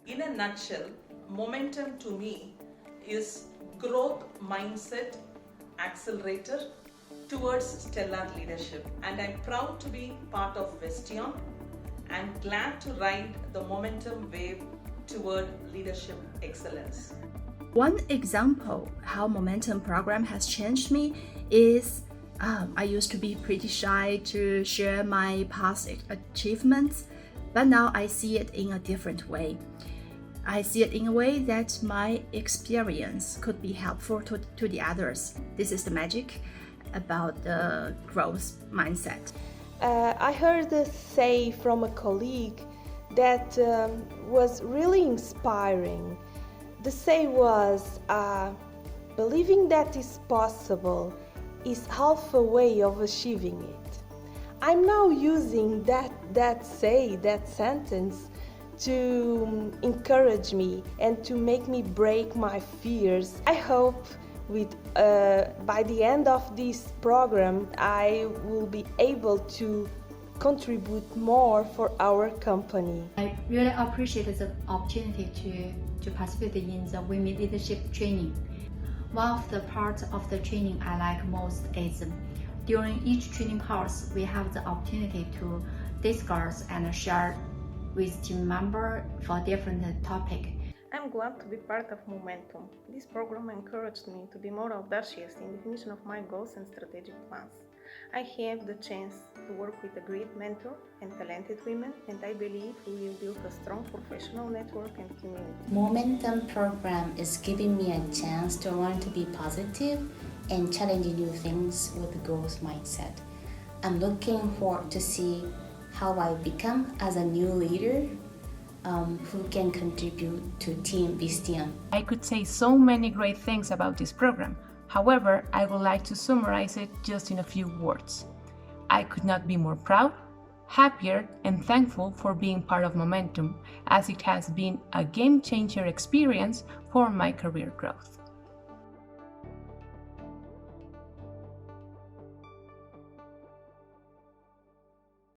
In a nutshell, momentum to me is growth mindset accelerator towards stellar leadership, and I'm proud to be part of Visteon and glad to ride the momentum wave toward leadership excellence. One example how momentum program has changed me is I used to be pretty shy to share my past achievements, but now I see it in a different way. I see it in a way that my experience could be helpful to the others. This is the magic about the growth mindset. I heard a say from a colleague that was really inspiring. The say was, believing that is possible is half a way of achieving it. I'm now using that sentence to encourage me and to make me break my fears. I hope by the end of this program I will be able to contribute more for our company. I really appreciate the opportunity to participate in the women leadership training. One of the parts of the training I like most is during each training course we have the opportunity to discuss and share with team members for different topics. I'm glad to be part of Momentum. This program encouraged me to be more audacious in the definition of my goals and strategic plans. I have the chance to work with a great mentor and talented women, and I believe we will build a strong professional network and community. Momentum program is giving me a chance to learn to be positive and challenge new things with a growth mindset. I'm looking forward to see how I become as a new leader who can contribute to Team Visteon. I could say so many great things about this program. However, I would like to summarize it just in a few words. I could not be more proud, happier, and thankful for being part of Momentum, as it has been a game-changer experience for my career growth.